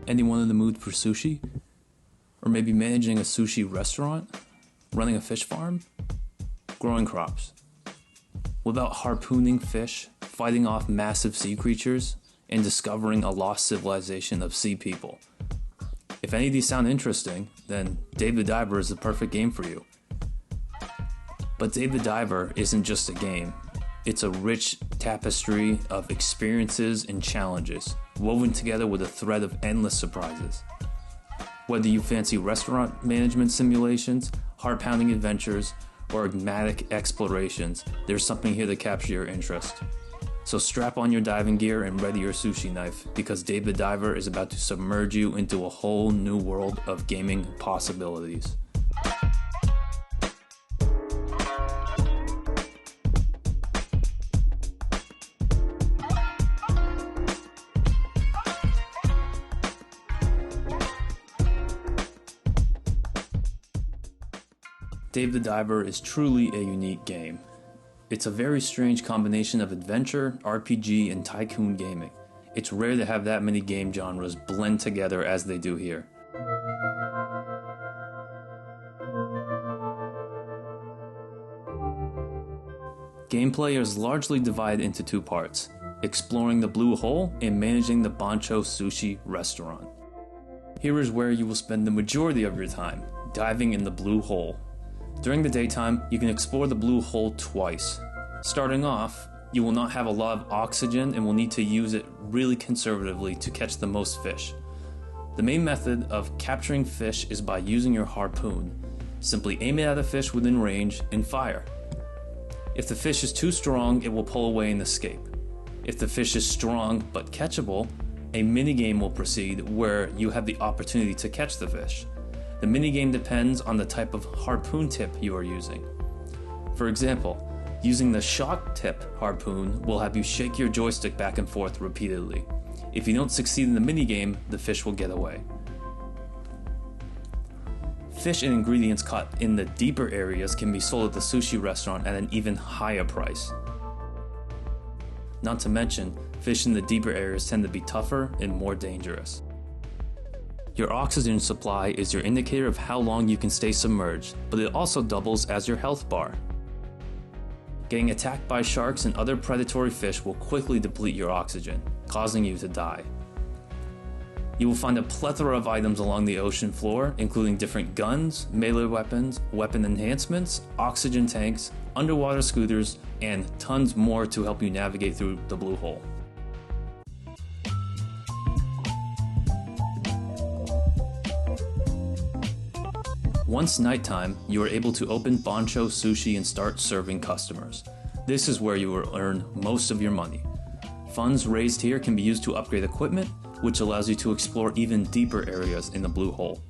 Anyone in the mood for sushi? Or maybe managing a sushi restaurant? Running a fish farm? Growing crops? What about harpooning fish, fighting off massive sea creatures, and discovering a lost civilization of sea people? If any of these sound interesting, then Dave the Diver is the perfect game for you. But Dave the Diver isn't just a game. It's a rich tapestry of experiences and challenges, woven together with a thread of endless surprises. Whether you fancy restaurant management simulations, heart-pounding adventures, or enigmatic explorations, there's something here to capture your interest. So strap on your diving gear and ready your sushi knife, because Dave the Diver is about to submerge you into a whole new world of gaming possibilities. Dave the Diver is truly a unique game. It's a very strange combination of adventure, RPG, and tycoon gaming. It's rare to have that many game genres blend together as they do here. Gameplay is largely divided into two parts: exploring the blue hole and managing the Bancho Sushi restaurant. Here is where you will spend the majority of your time, diving in the blue hole. During the daytime, you can explore the blue hole twice. Starting off, you will not have a lot of oxygen and will need to use it really conservatively to catch the most fish. The main method of capturing fish is by using your harpoon. Simply aim it at a fish within range and fire. If the fish is too strong, it will pull away and escape. If the fish is strong but catchable, a minigame will proceed where you have the opportunity to catch the fish. The minigame depends on the type of harpoon tip you are using. For example, using the shock tip harpoon will have you shake your joystick back and forth repeatedly. If you don't succeed in the minigame, the fish will get away. Fish and ingredients caught in the deeper areas can be sold at the sushi restaurant at an even higher price. Not to mention, fish in the deeper areas tend to be tougher and more dangerous. Your oxygen supply is your indicator of how long you can stay submerged, but it also doubles as your health bar. Getting attacked by sharks and other predatory fish will quickly deplete your oxygen, causing you to die. You will find a plethora of items along the ocean floor, including different guns, melee weapons, weapon enhancements, oxygen tanks, underwater scooters, and tons more to help you navigate through the blue hole. Once nighttime, you are able to open Bancho Sushi and start serving customers. This is where you will earn most of your money. Funds raised here can be used to upgrade equipment, which allows you to explore even deeper areas in the blue hole.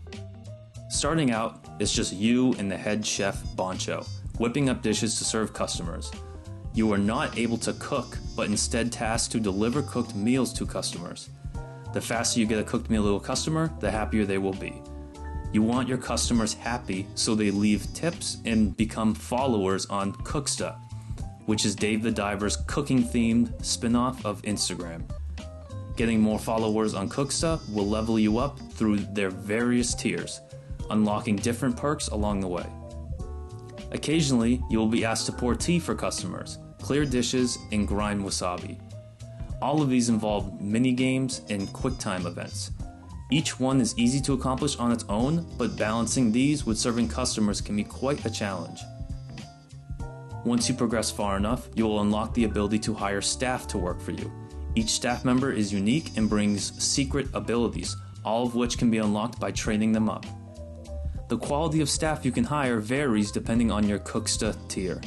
Starting out, it's just you and the head chef Bancho, whipping up dishes to serve customers. You are not able to cook, but instead tasked to deliver cooked meals to customers. The faster you get a cooked meal to a customer, the happier they will be. You want your customers happy, so they leave tips and become followers on Cooksta, which is Dave the Diver's cooking-themed spin-off of Instagram. Getting more followers on Cooksta will level you up through their various tiers, unlocking different perks along the way. Occasionally, you will be asked to pour tea for customers, clear dishes, and grind wasabi. All of these involve mini-games and quick-time events. Each one is easy to accomplish on its own, but balancing these with serving customers can be quite a challenge. Once you progress far enough, you will unlock the ability to hire staff to work for you. Each staff member is unique and brings secret abilities, all of which can be unlocked by training them up. The quality of staff you can hire varies depending on your Cooksta tier.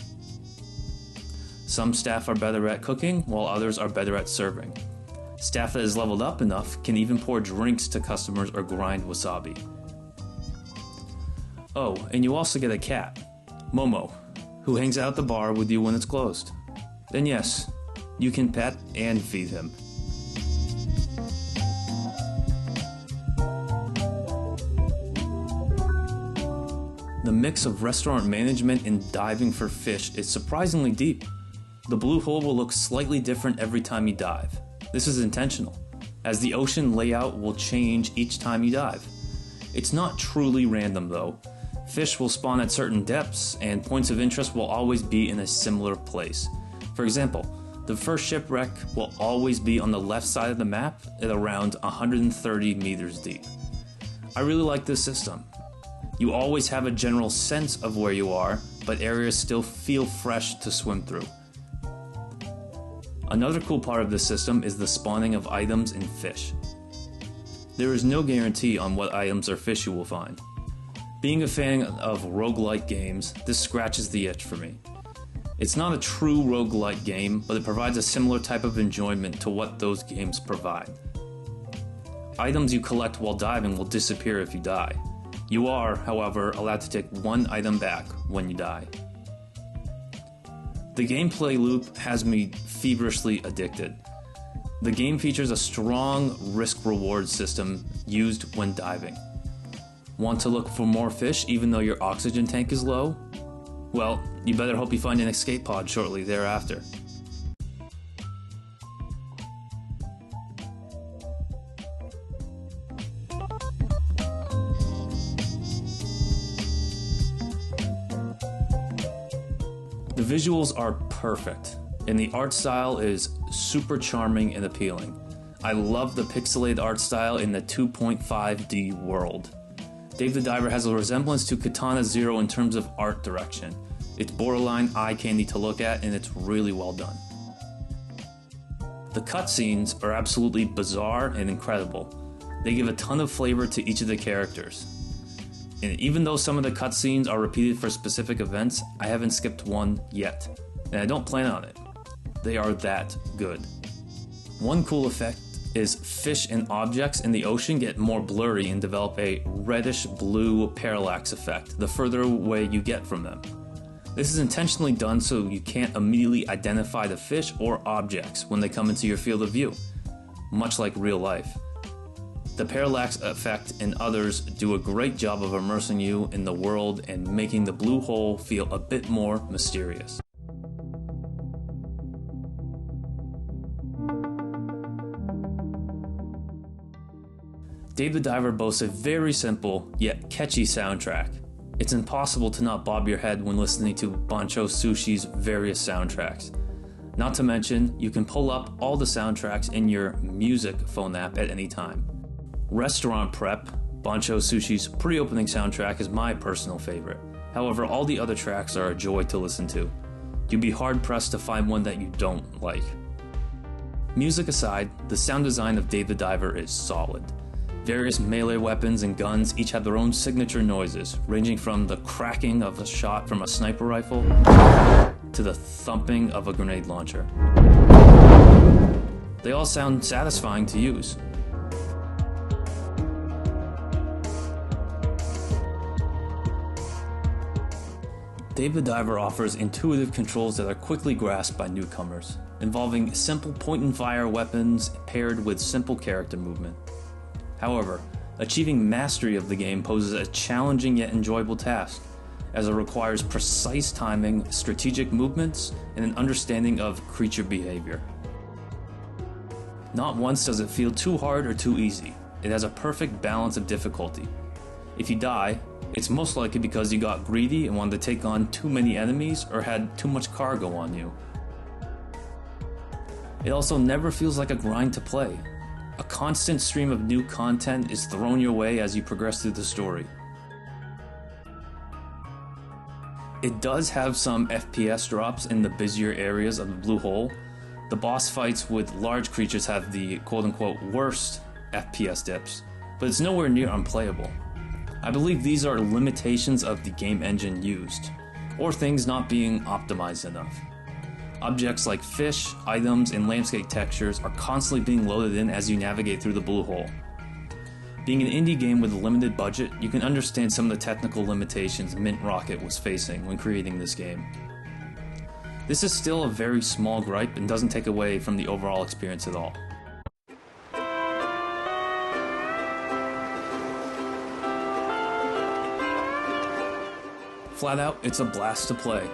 Some staff are better at cooking, while others are better at serving. Staff that is leveled up enough can even pour drinks to customers or grind wasabi. Oh, and you also get a cat, Momo, who hangs out at the bar with you when it's closed. Then yes, you can pet and feed him. The mix of restaurant management and diving for fish is surprisingly deep. The blue hole will look slightly different every time you dive. This is intentional. as the ocean layout will change each time you dive. It's not truly random though. Fish will spawn at certain depths, and points of interest will always be in a similar place. For example, the first shipwreck will always be on the left side of the map at around 130 meters deep. I really like this system. You always have a general sense of where you are, but areas still feel fresh to swim through. Another cool part of this system is the spawning of items and fish. There is no guarantee on what items or fish you will find. Being a fan of roguelike games, this scratches the itch for me. It's not a true roguelike game, but it provides a similar type of enjoyment to what those games provide. Items you collect while diving will disappear if you die. You are, however, allowed to take one item back when you die. The gameplay loop has me feverishly addicted. The game features a strong risk-reward system used when diving. Want to look for more fish even though your oxygen tank is low? Well, you better hope you find an escape pod shortly thereafter. The visuals are perfect, and the art style is super charming and appealing. I love the pixelated art style in the 2.5D world. Dave the Diver has a resemblance to Katana Zero in terms of art direction. It's borderline eye candy to look at, and it's really well done. The cutscenes are absolutely bizarre and incredible. They give a ton of flavor to each of the characters. And even though some of the cutscenes are repeated for specific events, I haven't skipped one yet, and I don't plan on it. They are that good. One cool effect is fish and objects in the ocean get more blurry and develop a reddish-blue parallax effect the further away you get from them. This is intentionally done so you can't immediately identify the fish or objects when they come into your field of view, much like real life. The parallax effect and others do a great job of immersing you in the world and making the blue hole feel a bit more mysterious. Dave the Diver boasts a very simple yet catchy soundtrack. It's impossible to not bob your head when listening to Bancho Sushi's various soundtracks. Not to mention, you can pull up all the soundtracks in your music phone app at any time. Restaurant Prep, Bancho Sushi's pre-opening soundtrack, is my personal favorite. However, all the other tracks are a joy to listen to. You'd be hard-pressed to find one that you don't like. Music aside, the sound design of Dave the Diver is solid. Various melee weapons and guns each have their own signature noises, ranging from the cracking of a shot from a sniper rifle to the thumping of a grenade launcher. They all sound satisfying to use. Dave the Diver offers intuitive controls that are quickly grasped by newcomers, involving simple point-and-fire weapons paired with simple character movement. However, achieving mastery of the game poses a challenging yet enjoyable task, as it requires precise timing, strategic movements, and an understanding of creature behavior. Not once does it feel too hard or too easy. It has a perfect balance of difficulty. If you die, it's most likely because you got greedy and wanted to take on too many enemies or had too much cargo on you. It also never feels like a grind to play. A constant stream of new content is thrown your way as you progress through the story. It does have some FPS drops in the busier areas of the blue hole. The boss fights with large creatures have the quote-unquote worst FPS dips, but it's nowhere near unplayable. I believe these are limitations of the game engine used, or things not being optimized enough. Objects like fish, items, and landscape textures are constantly being loaded in as you navigate through the blue hole. Being an indie game with a limited budget, you can understand some of the technical limitations Mint Rocket was facing when creating this game. This is still a very small gripe and doesn't take away from the overall experience at all. Flat out, it's a blast to play.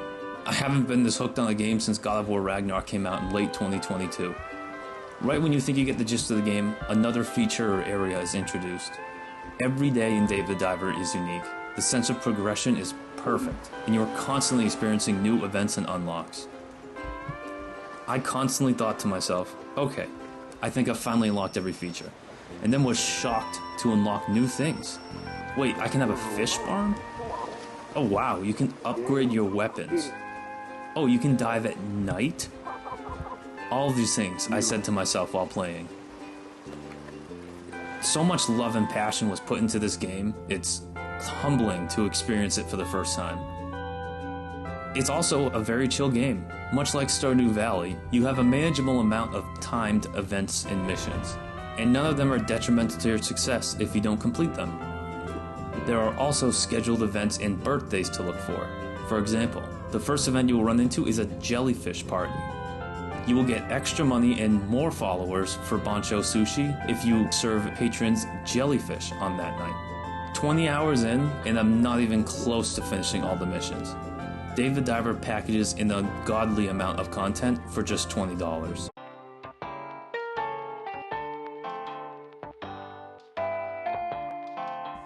I haven't been this hooked on a game since God of War Ragnarok came out in late 2022. Right when you think you get the gist of the game, another feature or area is introduced. Every day in Dave the Diver is unique. The sense of progression is perfect, and you are constantly experiencing new events and unlocks. I constantly thought to myself, okay, I think I've finally unlocked every feature, and then was shocked to unlock new things. Wait, I can have a fish farm? Oh wow, you can upgrade your weapons. Oh, you can dive at night? All of these things I said to myself while playing. So much love and passion was put into this game, it's humbling to experience it for the first time. It's also a very chill game. Much like Stardew Valley, you have a manageable amount of timed events and missions, and none of them are detrimental to your success if you don't complete them. There are also scheduled events and birthdays to look for. For example, the first event you will run into is a jellyfish party. You will get extra money and more followers for Bancho Sushi if you serve patrons jellyfish on that night. 20 hours in, and I'm not even close to finishing all the missions. Dave the Diver packages an ungodly amount of content for just $20.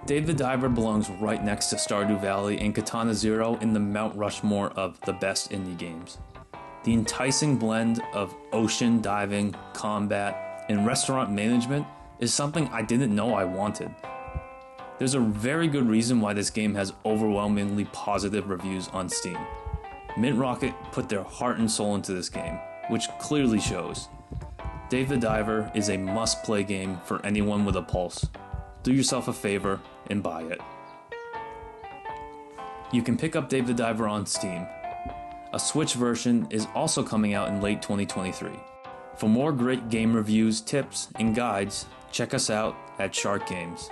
Dave the Diver belongs right next to Stardew Valley and Katana Zero in the Mount Rushmore of the best indie games. The enticing blend of ocean diving, combat, and restaurant management is something I didn't know I wanted. There's a very good reason why this game has overwhelmingly positive reviews on Steam. Mint Rocket put their heart and soul into this game, which clearly shows. Dave the Diver is a must-play game for anyone with a pulse. Do yourself a favor and buy it. You can pick up Dave the Diver on Steam. A Switch version is also coming out in late 2023. For more great game reviews, tips, and guides, check us out at Shark Games.